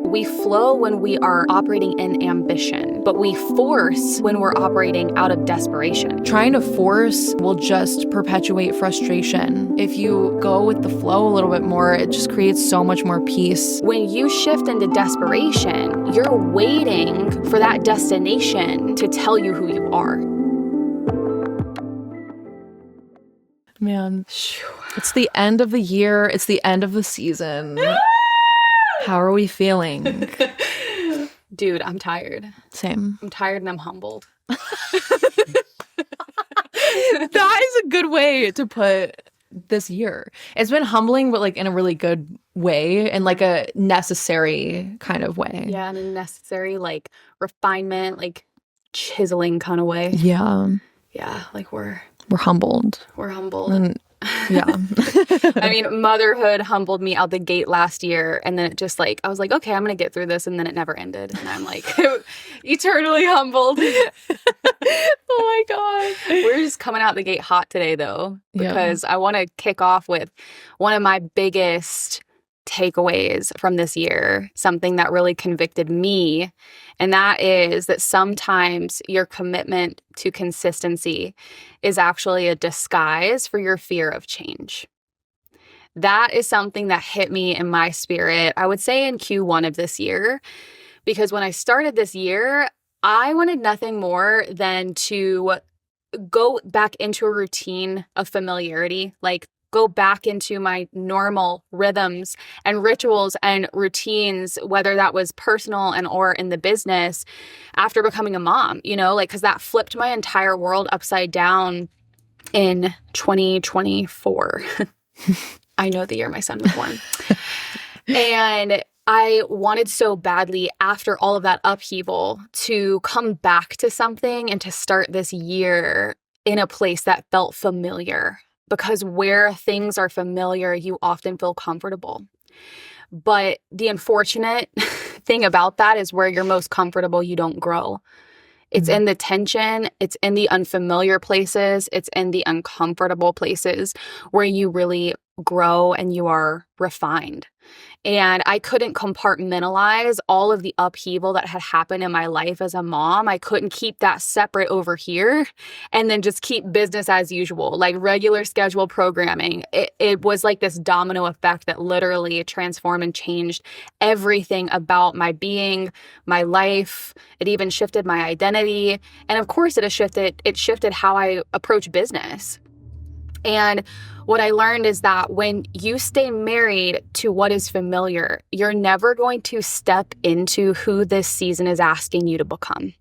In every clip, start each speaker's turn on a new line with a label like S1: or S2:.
S1: We flow when we are operating in ambition, but we force when we're operating out of desperation.
S2: Trying to force will just perpetuate frustration. If you go with the flow a little bit more, it just creates so much more peace.
S1: When you shift into desperation, you're waiting for that destination to tell you who you are.
S2: Man, it's the end of the year. It's the end of the season. How are we feeling?
S1: Dude, I'm tired.
S2: Same.
S1: I'm tired and I'm humbled.
S2: That is a good way to put this year. It's been humbling, but like in a really good way and like a necessary kind of way.
S1: Yeah, in a necessary, like refinement, like chiseling kind of way.
S2: Yeah.
S1: Yeah, like we're
S2: humbled.
S1: We're humbled.
S2: And yeah.
S1: I mean, motherhood humbled me out the gate last year. And then it just like, I was like, okay, I'm going to get through this. And then it never ended. And I'm like, eternally humbled.
S2: Oh my God.
S1: We're just coming out the gate hot today, though, because I want to kick off with one of my biggest takeaways from this year, something that really convicted me. And that is that sometimes your commitment to consistency is actually a disguise for your fear of change. That is something that hit me in my spirit, I would say in Q1 of this year, because when I started this year, I wanted nothing more than to go back into a routine of familiarity, like go back into my normal rhythms and rituals and routines, whether that was personal and or in the business after becoming a mom, you know, like, because that flipped my entire world upside down in 2024. I know the year my son was born. And I wanted so badly after all of that upheaval to come back to something and to start this year in a place that felt familiar. Because where things are familiar, you often feel comfortable. But the unfortunate thing about that is where you're most comfortable, you don't grow. It's in the tension, it's in the unfamiliar places, it's in the uncomfortable places where you really grow and you are refined. And I couldn't compartmentalize all of the upheaval that had happened in my life as a mom. I couldn't keep that separate over here and then just keep business as usual, like regular schedule programming. It was like this domino effect that literally transformed and changed everything about my being, my life. It even shifted my identity. And of course, it shifted how I approach business. And what I learned is that when you stay married to what is familiar, you're never going to step into who this season is asking you to become.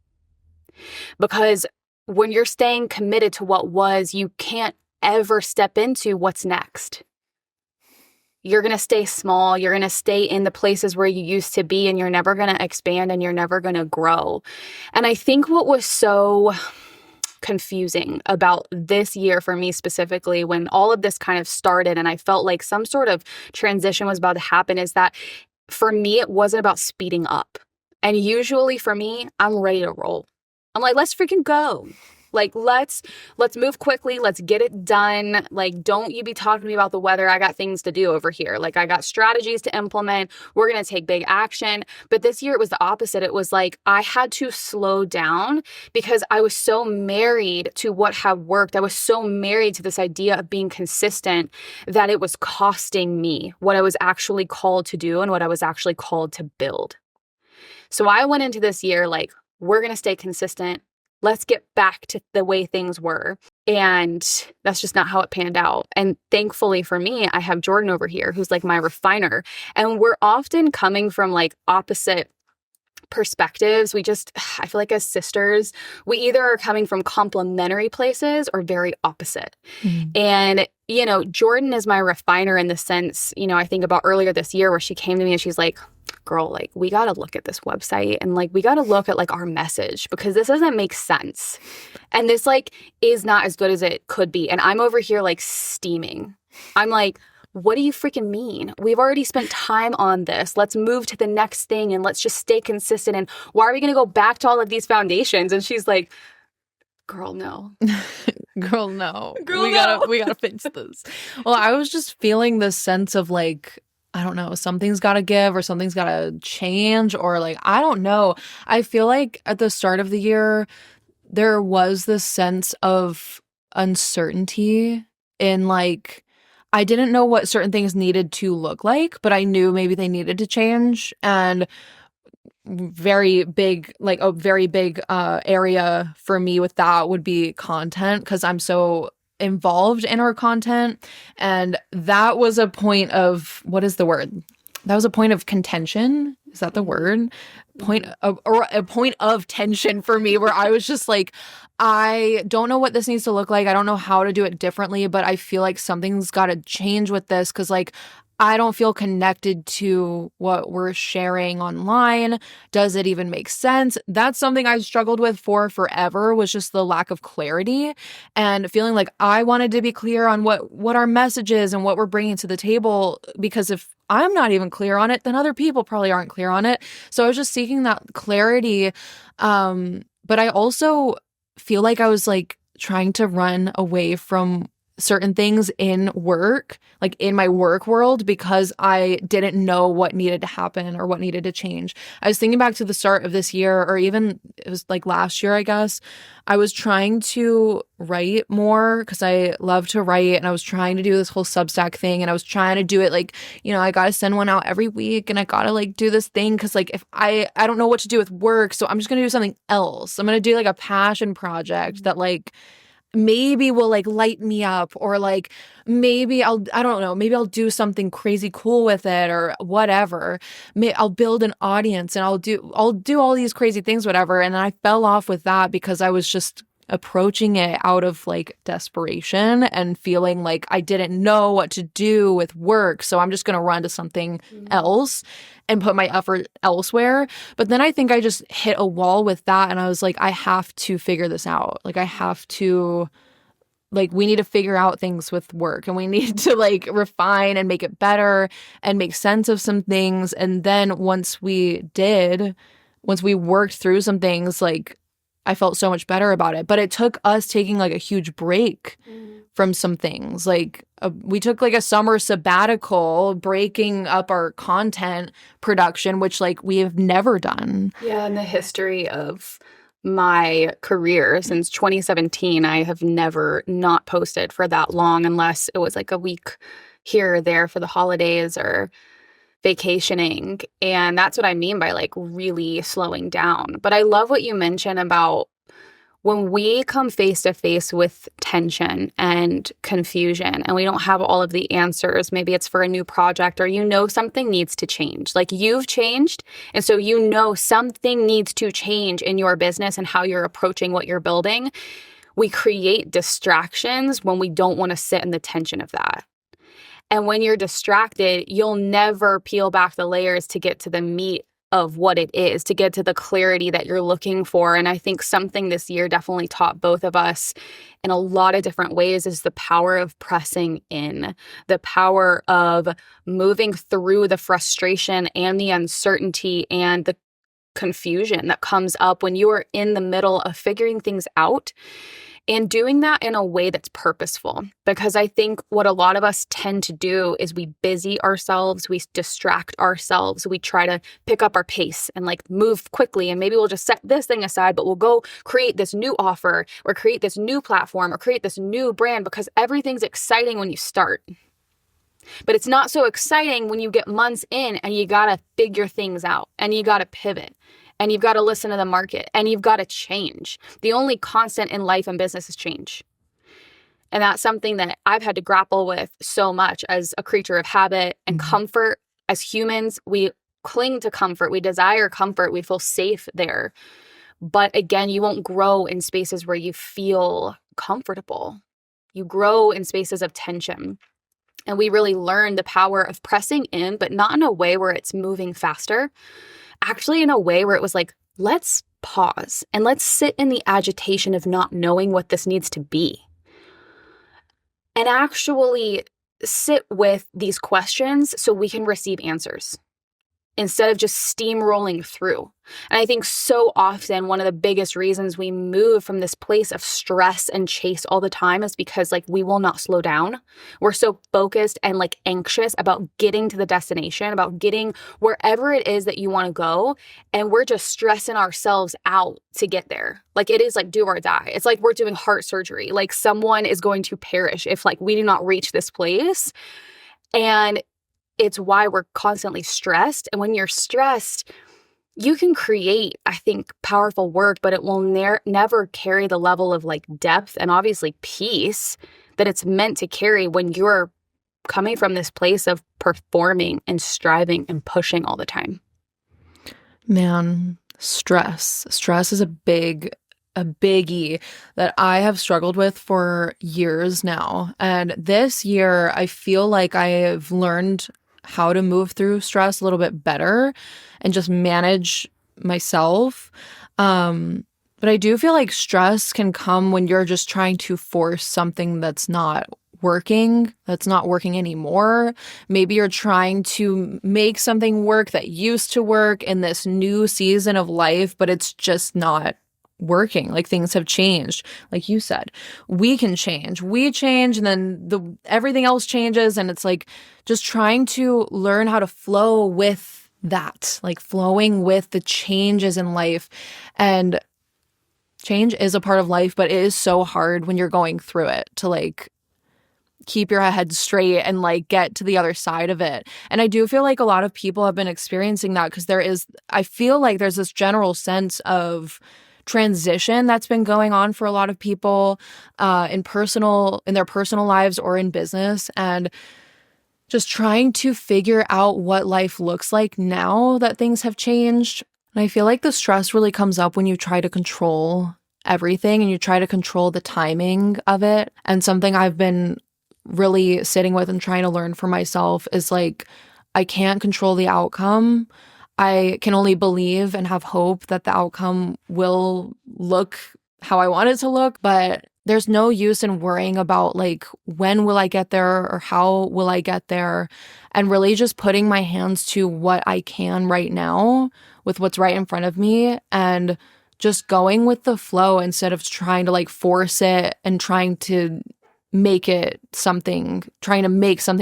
S1: Because when you're staying committed to what was, you can't ever step into what's next. You're going to stay small. You're going to stay in the places where you used to be, and you're never going to expand and you're never going to grow. And I think what was so confusing about this year for me specifically, when all of this kind of started and I felt like some sort of transition was about to happen, is that for me, it wasn't about speeding up. And usually for me, I'm ready to roll. I'm like, let's freaking go. Like, let's move quickly. Let's get it done. Like, don't you be talking to me about the weather. I got things to do over here. Like, I got strategies to implement. We're going to take big action. But this year it was the opposite. It was like I had to slow down because I was so married to what had worked. I was so married to this idea of being consistent that it was costing me what I was actually called to do and what I was actually called to build. So I went into this year like, we're going to stay consistent. Let's get back to the way things were. And that's just not how it panned out. And thankfully for me, I have Jordan over here who's like my refiner. And we're often coming from like opposite perspectives. I feel like as sisters, we either are coming from complementary places or very opposite. And, you know, Jordan is my refiner in the sense, you know, I think about earlier this year where she came to me and she's like, girl, like, we got to look at this website and like, we got to look at like our message because this doesn't make sense. And this like is not as good as it could be. And I'm over here like steaming. I'm like, what do you freaking mean? We've already spent time on this. Let's move to the next thing and let's just stay consistent. And why are we going to go back to all of these foundations? And she's like, girl, no.
S2: Girl, no.
S1: Girl,
S2: we gotta fix this. Well, I was just feeling this sense of like, I don't know, something's got to give or something's got to change, or like, I don't know. I feel like at the start of the year, there was this sense of uncertainty in like, I didn't know what certain things needed to look like, but I knew maybe they needed to change. And very big, like a very big area for me with that would be content, because I'm so involved in our content. And that was a point of, what is the word? That was a point of contention. Is that the word? Or a point of tension for me, where I was just like, I don't know what this needs to look like. I don't know how to do it differently, but I feel like something's got to change with this, because like, I don't feel connected to what we're sharing online. Does it even make sense? That's something I struggled with for forever, was just the lack of clarity, and feeling like I wanted to be clear on what our message is and what we're bringing to the table, because if I'm not even clear on it, then other people probably aren't clear on it. So I was just seeking that clarity. But I also feel like I was like trying to run away from certain things in work, like in my work world, because I didn't know what needed to happen or what needed to change. I was thinking back to the start of this year, or even it was like last year, I guess. I was trying to write more because I love to write, and I was trying to do this whole Substack thing, and I was trying to do it like, you know, I got to send one out every week, and I got to like do this thing, because like if I don't know what to do with work, so I'm just going to do something else. I'm going to do like a passion project that like maybe will like light me up, or like maybe I don't know, maybe I'll do something crazy cool with it or whatever. I'll build an audience, and I'll do all these crazy things, whatever. And then I fell off with that because I was just approaching it out of like desperation and feeling like I didn't know what to do with work. So I'm just going to run to something else and put my effort elsewhere. But then I think I just hit a wall with that. And I was like, I have to figure this out. Like I have to, like, we need to figure out things with work, and we need to like refine and make it better and make sense of some things. And then once we worked through some things, like I felt so much better about it. But it took us taking like a huge break from some things. Like we took like a summer sabbatical, breaking up our content production, which like we have never done.
S1: Yeah, in the history of my career since 2017, I have never not posted for that long, unless it was like a week here or there for the holidays or vacationing. And that's what I mean by like really slowing down. But I love what you mentioned about when we come face to face with tension and confusion and we don't have all of the answers. Maybe it's for a new project, or you know something needs to change. Like you've changed, and so you know something needs to change in your business and how you're approaching what you're building. We create distractions when we don't want to sit in the tension of that. And when you're distracted, you'll never peel back the layers to get to the meat of what it is, to get to the clarity that you're looking for. And I think something this year definitely taught both of us in a lot of different ways is the power of pressing in, the power of moving through the frustration and the uncertainty and the confusion that comes up when you are in the middle of figuring things out. And doing that in a way that's purposeful, because I think what a lot of us tend to do is we busy ourselves, we distract ourselves, we try to pick up our pace and like move quickly, and maybe we'll just set this thing aside, but we'll go create this new offer or create this new platform or create this new brand, because everything's exciting when you start. But it's not so exciting when you get months in and you gotta figure things out and you gotta pivot. And you've got to listen to the market, and you've got to change. The only constant in life and business is change. And that's something that I've had to grapple with so much as a creature of habit and comfort. As humans, we cling to comfort. We desire comfort. We feel safe there. But again, you won't grow in spaces where you feel comfortable. You grow in spaces of tension. And we really learn the power of pressing in, but not in a way where it's moving faster. Actually in a way where it was like, let's pause and let's sit in the agitation of not knowing what this needs to be. And actually sit with these questions so we can receive answers. instead of just steamrolling through. And I think so often one of the biggest reasons we move from this place of stress and chase all the time is because like we will not slow down. We're so focused and like anxious about getting to the destination, about getting wherever it is that you want to go. And we're just stressing ourselves out to get there. Like it is like do or die. It's like we're doing heart surgery. Like someone is going to perish if like we do not reach this place. And it's why we're constantly stressed. And when you're stressed, you can create, I think, powerful work, but it will never carry the level of like depth and obviously peace that it's meant to carry when you're coming from this place of performing and striving and pushing all the time.
S2: Man, stress. Stress is a biggie that I have struggled with for years now. And this year, I feel like I have learned how to move through stress a little bit better and just manage myself. But I do feel like stress can come when you're just trying to force something that's not working anymore. Maybe you're trying to make something work that used to work in this new season of life, but it's just not working. Like things have changed. Like you said, we can change. We change and then everything else changes. And it's like just trying to learn how to flow with that, like flowing with the changes in life. And change is a part of life, but it is so hard when you're going through it to like keep your head straight and like get to the other side of it. And I do feel like a lot of people have been experiencing that because I feel like there's this general sense of transition that's been going on for a lot of people in their personal lives or in business, and just trying to figure out what life looks like now that things have changed. And I feel like the stress really comes up when you try to control everything and you try to control the timing of it. And something I've been really sitting with and trying to learn for myself is like, I can't control the outcome. I can only believe and have hope that the outcome will look how I want it to look, but there's no use in worrying about like, when will I get there or how will I get there? And really just putting my hands to what I can right now with what's right in front of me and just going with the flow instead of trying to like force it and trying to make something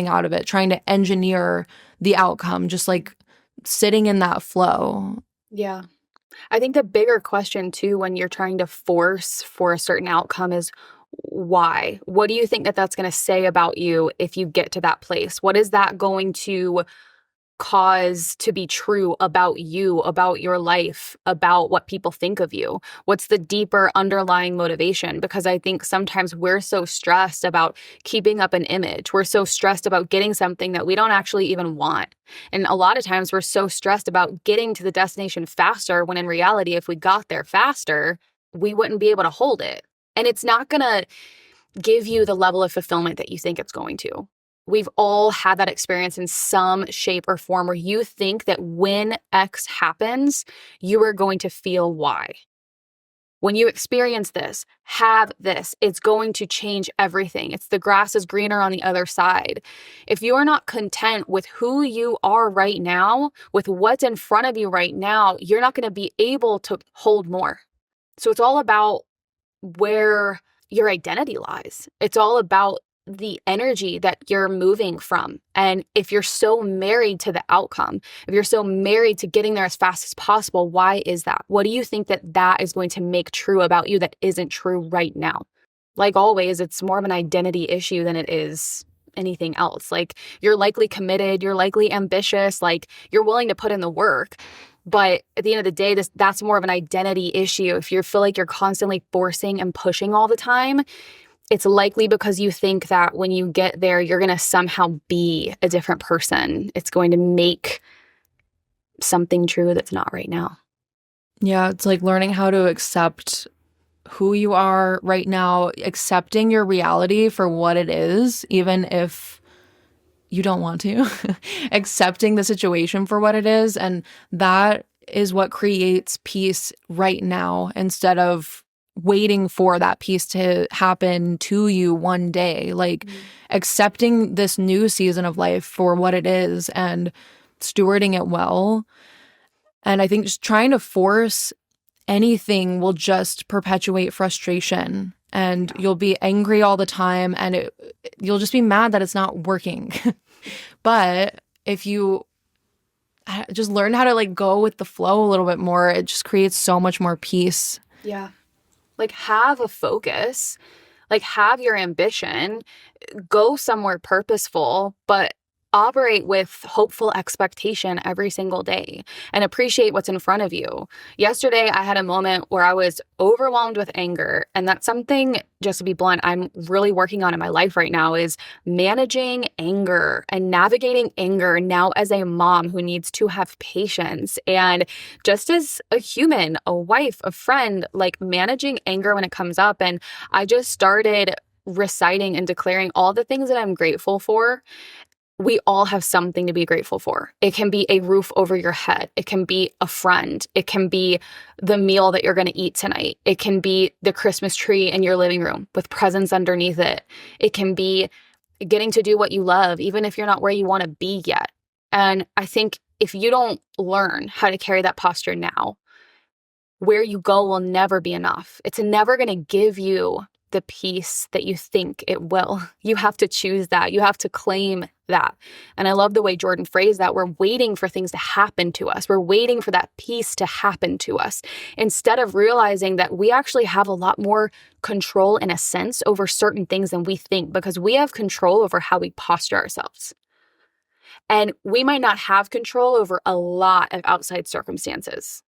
S2: out of it, trying to engineer the outcome, just like sitting in that flow.
S1: Yeah. I think the bigger question too, when you're trying to force for a certain outcome is why? What do you think that that's going to say about you if you get to that place? What is that going to cause to be true about you, about your life, about what people think of you? What's the deeper underlying motivation? Because I think sometimes we're so stressed about keeping up an image. We're so stressed about getting something that we don't actually even want. And a lot of times we're so stressed about getting to the destination faster when in reality, if we got there faster, we wouldn't be able to hold it. And it's not going to give you the level of fulfillment that you think it's going to. We've all had that experience in some shape or form where you think that when X happens, you are going to feel Y. When you experience this, have this, it's going to change everything. It's the grass is greener on the other side. If you are not content with who you are right now, with what's in front of you right now, you're not going to be able to hold more. So it's all about where your identity lies. It's all about the energy that you're moving from. And if you're so married to the outcome, if you're so married to getting there as fast as possible, why is that? What do you think that is going to make true about you that isn't true right now? Like always, it's more of an identity issue than it is anything else. Like you're likely committed, you're likely ambitious, like you're willing to put in the work. But at the end of the day, that's more of an identity issue. If you feel like you're constantly forcing and pushing all the time, it's likely because you think that when you get there, you're going to somehow be a different person. It's going to make something true that's not right now.
S2: Yeah, it's like learning how to accept who you are right now, accepting your reality for what it is, even if you don't want to, accepting the situation for what it is. And that is what creates peace right now instead of waiting for that piece to happen to you one day, like accepting this new season of life for what it is and stewarding it well. And I think just trying to force anything will just perpetuate frustration, and you'll be angry all the time, and you'll just be mad that it's not working. But if you just learn how to like go with the flow a little bit more, it just creates so much more peace.
S1: Yeah. Like have a focus, like have your ambition, go somewhere purposeful, but operate with hopeful expectation every single day and appreciate what's in front of you. Yesterday, I had a moment where I was overwhelmed with anger. And that's something, just to be blunt, I'm really working on in my life right now, is managing anger and navigating anger now as a mom who needs to have patience. And just as a human, a wife, a friend, like managing anger when it comes up. And I just started reciting and declaring all the things that I'm grateful for. We all have something to be grateful for. It can be a roof over your head. It can be a friend. It can be the meal that you're going to eat tonight. It can be the Christmas tree in your living room with presents underneath it. It can be getting to do what you love, even if you're not where you want to be yet. And I think if you don't learn how to carry that posture now, where you go will never be enough. It's never going to give you the peace that you think it will. You have to choose that. You have to claim that. And I love the way Jordan phrased that. We're waiting for things to happen to us. We're waiting for that peace to happen to us, instead of realizing that we actually have a lot more control in a sense over certain things than we think, because we have control over how we posture ourselves. And we might not have control over a lot of outside circumstances,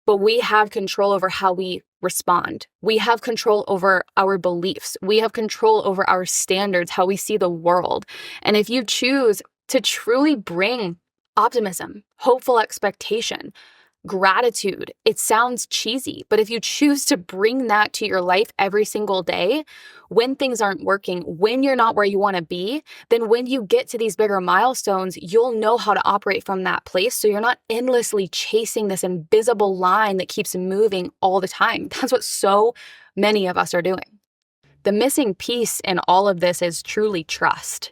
S1: but we have control over how we respond. We have control over our beliefs. We have control over our standards, how we see the world. And if you choose to truly bring optimism, hopeful expectation, gratitude, it sounds cheesy, but if you choose to bring that to your life every single day, when things aren't working, when you're not where you want to be, then when you get to these bigger milestones, you'll know how to operate from that place. So you're not endlessly chasing this invisible line that keeps moving all the time. That's what so many of us are doing. The missing piece in all of this is truly trust.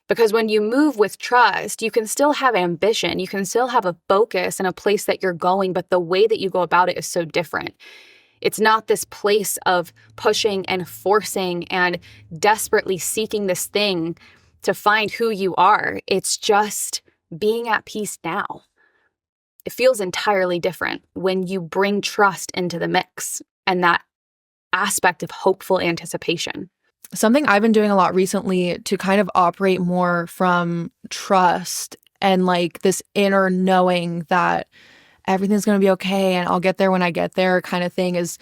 S1: Because when you move with trust, you can still have ambition, you can still have a focus and a place that you're going, but the way that you go about it is so different. It's not this place of pushing and forcing and desperately seeking this thing to find who you are. It's just being at peace now. It feels entirely different when you bring trust into the mix and that aspect of hopeful anticipation.
S2: Something I've been doing a lot recently to kind of operate more from trust and like this inner knowing that everything's going to be okay and I'll get there when I get there kind of thing is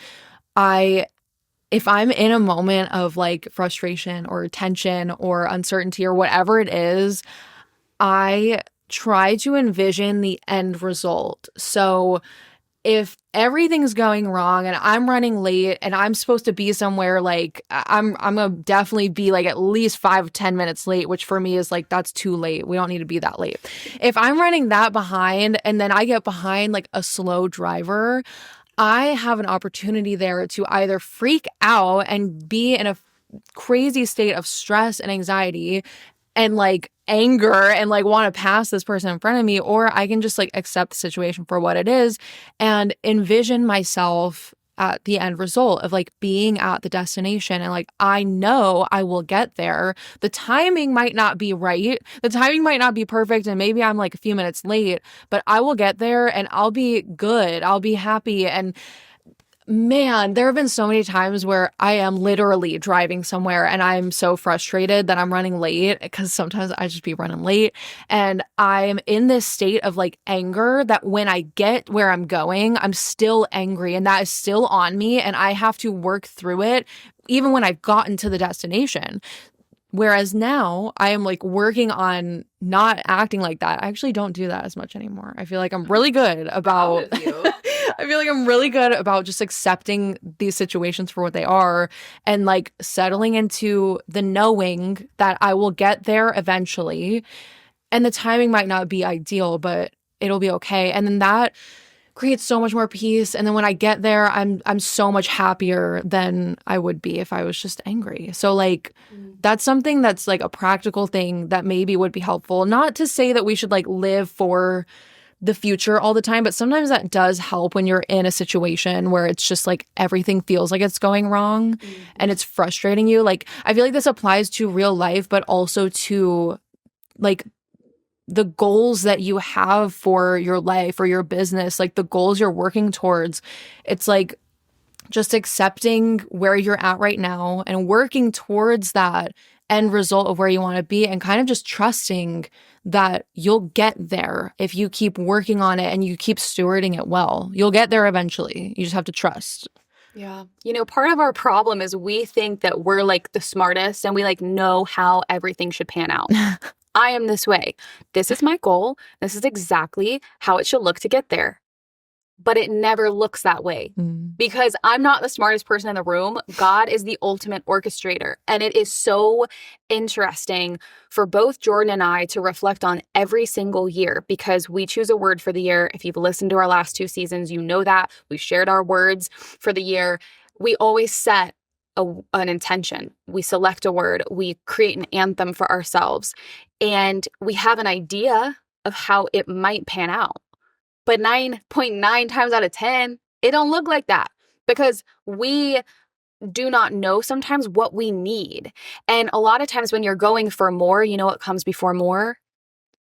S2: if I'm in a moment of like frustration or tension or uncertainty or whatever it is, I try to envision the end result. So if everything's going wrong and I'm running late and I'm supposed to be somewhere, like I'm gonna definitely be like at least 5-10 minutes late, which for me is like, that's too late. We don't need to be that late. If I'm running that behind and then I get behind like a slow driver, I have an opportunity there to either freak out and be in a crazy state of stress and anxiety and like anger and like want to pass this person in front of me, or I can just like accept the situation for what it is and envision myself at the end result of like being at the destination. And like, I know I will get there. The timing might not be right. The timing might not be perfect. And maybe I'm like a few minutes late, but I will get there and I'll be good. I'll be happy. And man, there have been so many times where I am literally driving somewhere and I'm so frustrated that I'm running late, because sometimes I just be running late and I'm in this state of like anger that when I get where I'm going, I'm still angry and that is still on me and I have to work through it even when I've gotten to the destination. Whereas now I am like working on not acting like that. I actually don't do that as much anymore. I feel like I'm really good about I feel like I'm really good about just accepting these situations for what they are and like settling into the knowing that I will get there eventually. And the timing might not be ideal, but it'll be okay. And then that creates so much more peace. And then when I get there, I'm so much happier than I would be if I was just angry. So like that's something that's like a practical thing that maybe would be helpful. Not to say that we should like live for the future all the time, but sometimes that does help when you're in a situation where it's just like everything feels like it's going wrong and it's frustrating you. Like I feel like this applies to real life, but also to like the goals that you have for your life or your business, like the goals you're working towards. It's like just accepting where you're at right now and working towards that end result of where you want to be, and kind of just trusting that you'll get there if you keep working on it and you keep stewarding it well. You'll get there eventually. You just have to trust.
S1: Yeah. You know, part of our problem is we think that we're like the smartest and we like know how everything should pan out. I am this way. This is my goal. This is exactly how it should look to get there. But it never looks that way because I'm not the smartest person in the room. God is the ultimate orchestrator. And it is so interesting for both Jordan and I to reflect on every single year because we choose a word for the year. If you've listened to our last 2 seasons, you know that. We've shared our words for the year. We always set an intention. We select a word. We create an anthem for ourselves. And we have an idea of how it might pan out. But 9.9 times out of 10, it don't look like that because we do not know sometimes what we need. And a lot of times when you're going for more, you know what comes before more?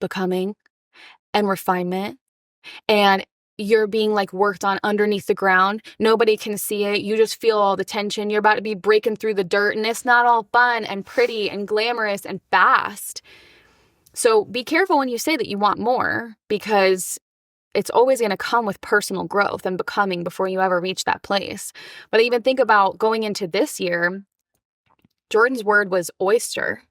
S1: Becoming and refinement. And you're being like worked on underneath the ground. Nobody can see it. You just feel all the tension. You're about to be breaking through the dirt and it's not all fun and pretty and glamorous and fast. So be careful when you say that you want more because it's always going to come with personal growth and becoming before you ever reach that place. But even think about going into this year, Jordan's word was oyster.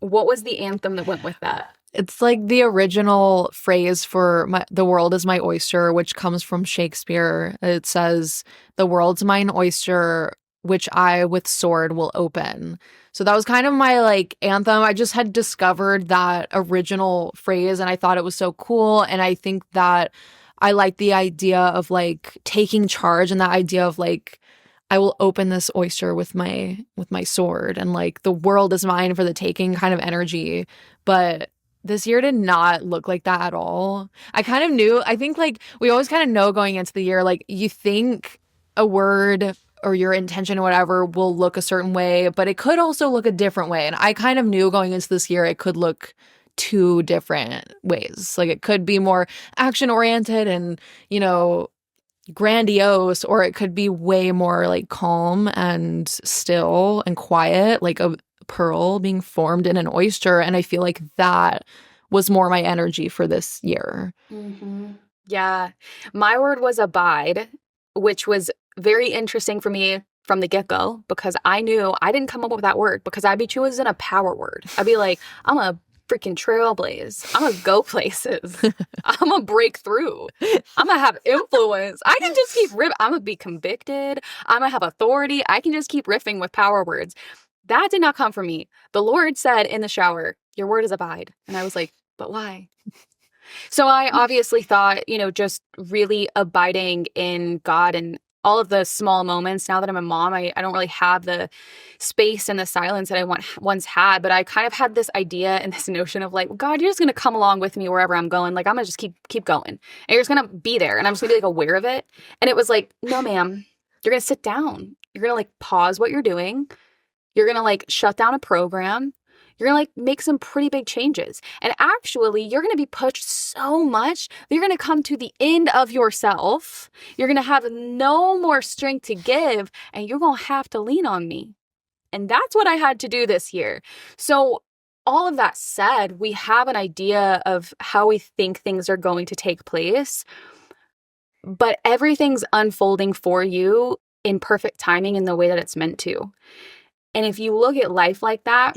S1: What was the anthem that went with that?
S2: It's like the original phrase for the world is my oyster, which comes from Shakespeare. It says, the world's mine oyster, which I with sword will open. So that was kind of my like anthem. I just had discovered that original phrase and I thought it was so cool. And I think that I like the idea of like taking charge and that idea of like, I will open this oyster with my sword and like the world is mine for the taking kind of energy. But this year did not look like that at all. I kind of knew, I think like we always kind of know going into the year, like you think a word or your intention or whatever will look a certain way, but it could also look a different way. And I kind of knew going into this year, it could look 2 different ways. Like it could be more action oriented and, you know, grandiose, or it could be way more like calm and still and quiet, like a pearl being formed in an oyster. And I feel like that was more my energy for this year.
S1: Mm-hmm. Yeah. My word was abide, which was very interesting for me from the get-go because I knew I didn't come up with that word because I'd be choosing a power word. I'd be like, I'm a freaking trailblaze. I'm gonna go places. I'm gonna break through. I'm gonna have influence. I can just keep ripping. I'm gonna be convicted. I'm gonna have authority. I can just keep riffing with power words. That did not come from me. The Lord said in the shower, your word is abide. And I was like, but why? So I obviously thought, you know, just really abiding in God and all of the small moments. Now that I'm a mom, I don't really have the space and the silence that I once had, but I kind of had this idea and this notion of like, God, you're just going to come along with me wherever I'm going. Like, I'm going to just keep going and you're just going to be there and I'm just going to be like aware of it. And it was like, no, ma'am, you're going to sit down. You're going to like pause what you're doing. You're going to like shut down a program. You're going to like make some pretty big changes. And actually, you're going to be pushed so much that you're going to come to the end of yourself. You're going to have no more strength to give, and you're going to have to lean on me. And that's what I had to do this year. So all of that said, we have an idea of how we think things are going to take place, but everything's unfolding for you in perfect timing in the way that it's meant to. And if you look at life like that,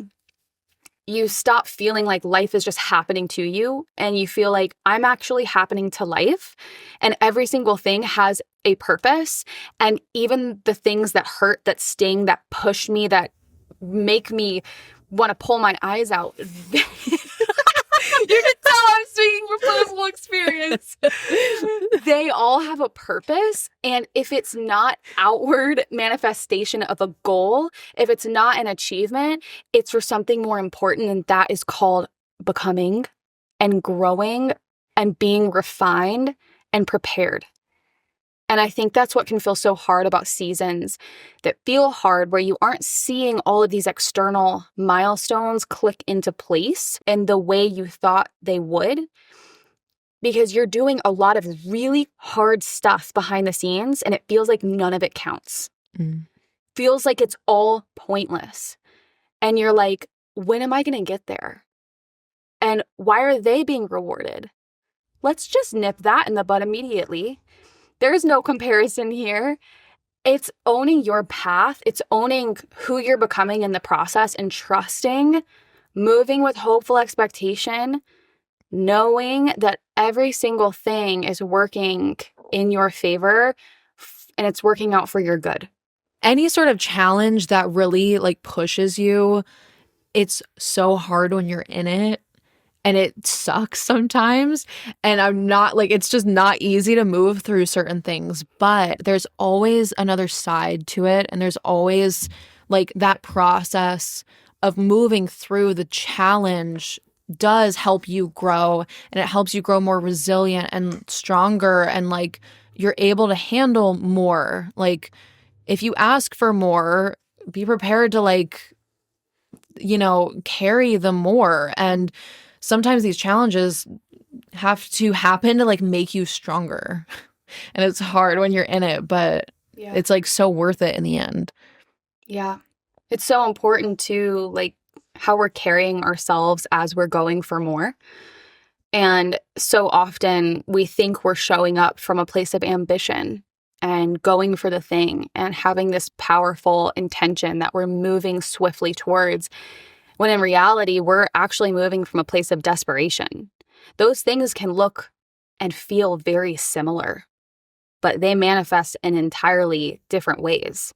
S1: you stop feeling like life is just happening to you and you feel like I'm actually happening to life and every single thing has a purpose. And even the things that hurt, that sting, that push me, that make me want to pull my eyes out. You can tell I'm speaking from personal experience. They all have a purpose. And if it's not outward manifestation of a goal, if it's not an achievement, it's for something more important. And that is called becoming and growing and being refined and prepared. And I think that's what can feel so hard about seasons that feel hard, where you aren't seeing all of these external milestones click into place in the way you thought they would, because you're doing a lot of really hard stuff behind the scenes and it feels like none of it counts. Feels like it's all pointless. And you're like, when am I going to get there? And why are they being rewarded? Let's just nip that in the bud immediately. There's no comparison here. It's owning your path. It's owning who you're becoming in the process and trusting, moving with hopeful expectation, knowing that every single thing is working in your favor and it's working out for your good.
S2: Any sort of challenge that really like pushes you, it's so hard when you're in it. And it sucks sometimes. And I'm not like, it's just not easy to move through certain things. But there's always another side to it. And there's always like that process of moving through the challenge does help you grow. And it helps you grow more resilient and stronger. And like you're able to handle more. Like if you ask for more, be prepared to like, you know, carry the more. And sometimes these challenges have to happen to like make you stronger. And it's hard when you're in it, but it's like so worth it in the end.
S1: Yeah. It's so important to like how we're carrying ourselves as we're going for more. And so often we think we're showing up from a place of ambition and going for the thing and having this powerful intention that we're moving swiftly towards, when in reality, we're actually moving from a place of desperation. Those things can look and feel very similar, but they manifest in entirely different ways.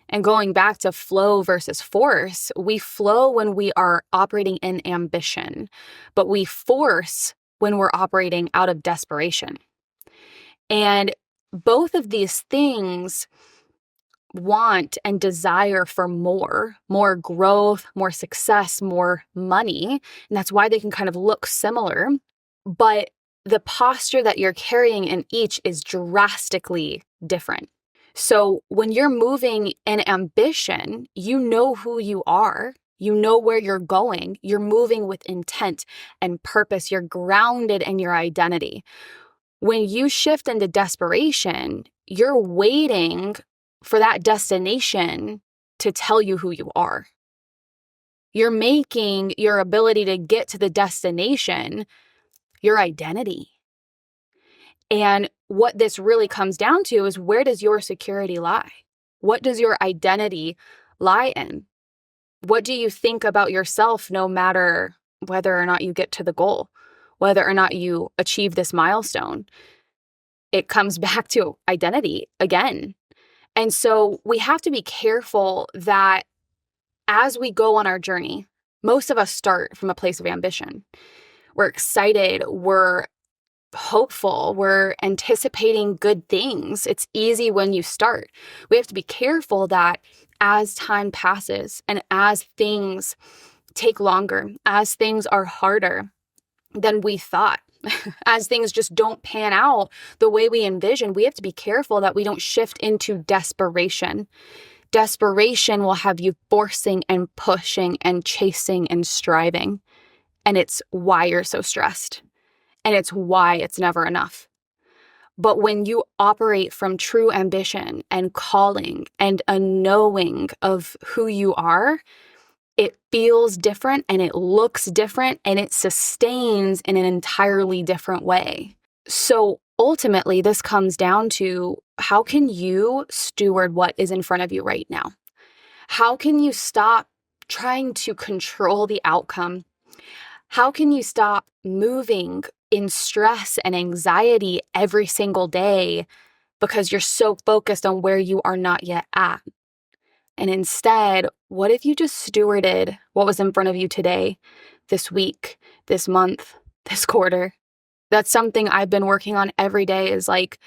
S1: And going back to flow versus force, we flow when we are operating in ambition, but we force when we're operating out of desperation. And both of these things want and desire for more growth, more success, more money. And that's why they can kind of look similar. But the posture that you're carrying in each is drastically different. So when you're moving in ambition, you know who you are. You know where you're going. You're moving with intent and purpose. You're grounded in your identity. When you shift into desperation, you're waiting for that destination to tell you who you are. You're making your ability to get to the destination your identity. And what this really comes down to is, where does your security lie? What does your identity lie in? What do you think about yourself, no matter whether or not you get to the goal, whether or not you achieve this milestone? It comes back to identity again. And so we have to be careful that as we go on our journey, most of us start from a place of ambition. We're excited, we're hopeful, we're anticipating good things. It's easy when you start. We have to be careful that as time passes and as things take longer, as things are harder than we thought, as things just don't pan out the way we envisioned, we have to be careful that we don't shift into desperation. Desperation will have you forcing and pushing and chasing and striving. And it's why you're so stressed. And it's why it's never enough. But when you operate from true ambition and calling and a knowing of who you are, it feels different and it looks different and it sustains in an entirely different way. So ultimately, this comes down to, how can you steward what is in front of you right now? How can you stop trying to control the outcome? How can you stop moving in stress and anxiety every single day because you're so focused on where you are not yet at? And instead, what if you just stewarded what was in front of you today, this week, this month, this quarter. That's something I've been working on every day, is like,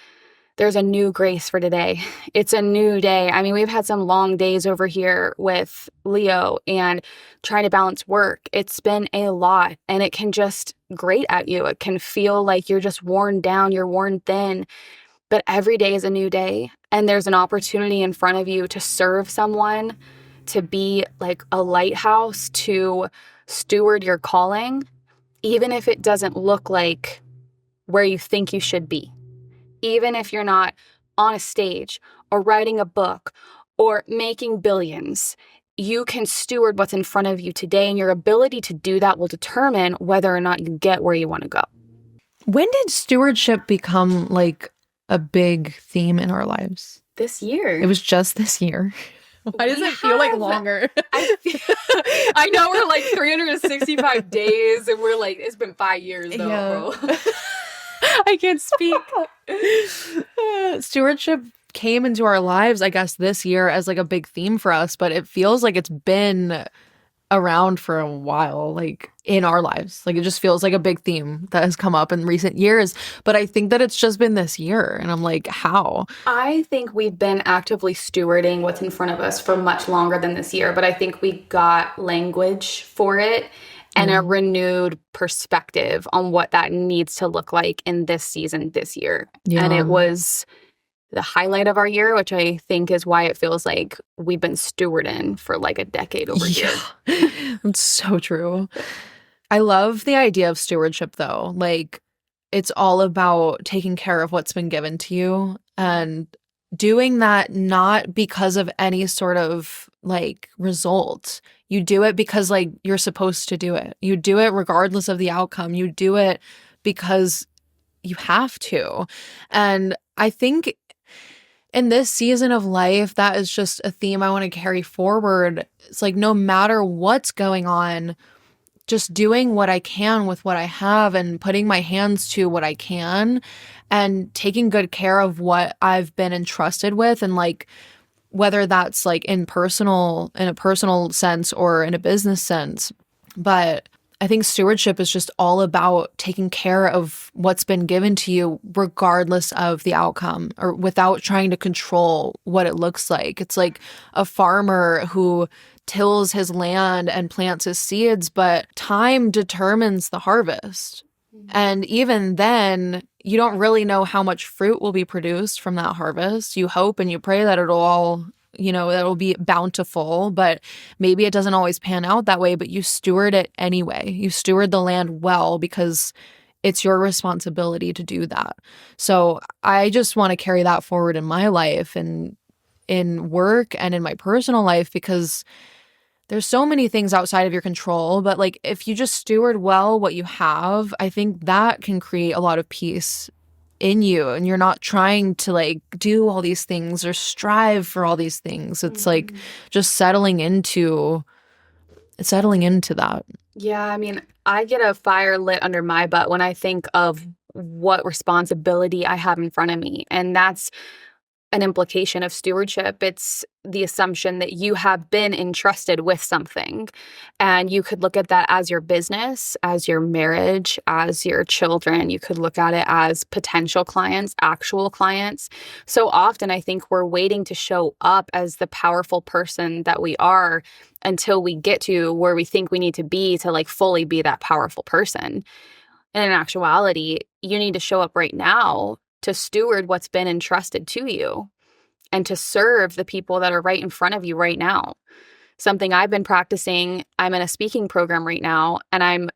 S1: there's a new grace for today. It's a new day. I mean, we've had some long days over here with Leo and trying to balance work. It's been a lot, and it can just grate at you. It can feel like you're just worn down, you're worn thin. But every day is a new day, and there's an opportunity in front of you to serve someone, to be like a lighthouse, to steward your calling, even if it doesn't look like where you think you should be. Even if you're not on a stage or writing a book or making billions, you can steward what's in front of you today, and your ability to do that will determine whether or not you get where you want to go.
S2: When did stewardship become like a big theme in our lives?
S1: This year.
S2: It was just this year. Why does it feel like longer?
S1: I know we're like 365 days, and we're like, it's been 5 years though, bro.
S2: I can't speak. Stewardship came into our lives, I guess, this year as like a big theme for us, but it feels like it's been around for a while, like in our lives. Like it just feels like a big theme that has come up in recent years. But I think that it's just been this year. And I'm like, how?
S1: I think we've been actively stewarding what's in front of us for much longer than this year, but I think we got language for it and a renewed perspective on what that needs to look like in this season, this year. Yeah. And it was the highlight of our year, which I think is why it feels like we've been stewarding for like a decade over here.
S2: That's so true. I love the idea of stewardship, though. Like, it's all about taking care of what's been given to you and doing that not because of any sort of like result. You do it because like you're supposed to do it. You do it regardless of the outcome. You do it because you have to. And I think in this season of life, that is just a theme I want to carry forward. It's like no matter what's going on, just doing what I can with what I have and putting my hands to what I can and taking good care of what I've been entrusted with, and like whether that's like in a personal sense or in a business sense. But I think stewardship is just all about taking care of what's been given to you regardless of the outcome, or without trying to control what it looks like. It's like a farmer who tills his land and plants his seeds, but time determines the harvest. And even then, you don't really know how much fruit will be produced from that harvest. You hope and you pray that it'll all, that'll be bountiful, but maybe it doesn't always pan out that way, but you steward it anyway. You steward the land well because it's your responsibility to do that. So I just want to carry that forward in my life and in work and in my personal life, because there's so many things outside of your control, but like if you just steward well what you have, I think that can create a lot of peace in you, and you're not trying to like do all these things or strive for all these things. It's like just settling into that.
S1: Yeah, I mean, I get a fire lit under my butt when I think of what responsibility I have in front of me, and that's an implication of stewardship. It's the assumption that you have been entrusted with something, and you could look at that as your business, as your marriage, as your children. You could look at it as potential clients, actual clients. So often I think we're waiting to show up as the powerful person that we are until we get to where we think we need to be to like fully be that powerful person. And in actuality, you need to show up right now to steward what's been entrusted to you and to serve the people that are right in front of you right now. Something I've been practicing, I'm in a speaking program right now, and I'm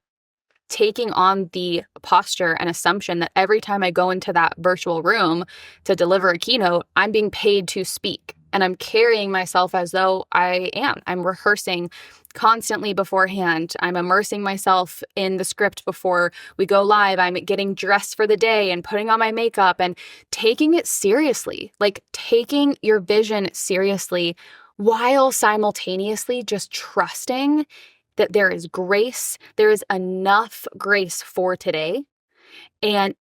S1: taking on the posture and assumption that every time I go into that virtual room to deliver a keynote, I'm being paid to speak. And I'm carrying myself as though I am. I'm rehearsing constantly beforehand. I'm immersing myself in the script before we go live. I'm getting dressed for the day and putting on my makeup and taking it seriously, like taking your vision seriously, while simultaneously just trusting that there is grace. There is enough grace for today, and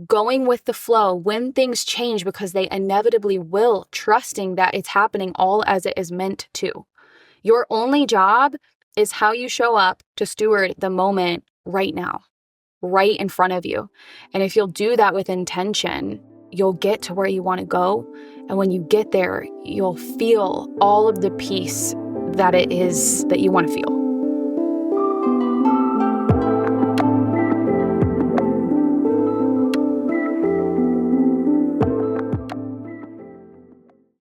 S1: going with the flow when things change, because they inevitably will, trusting that it's happening all as it is meant to. Your only job is how you show up to steward the moment right now. right in front of you. And if you'll do that with intention, you'll get to where you want to go. And when you get there, you'll feel all of the peace that it is that you want to feel.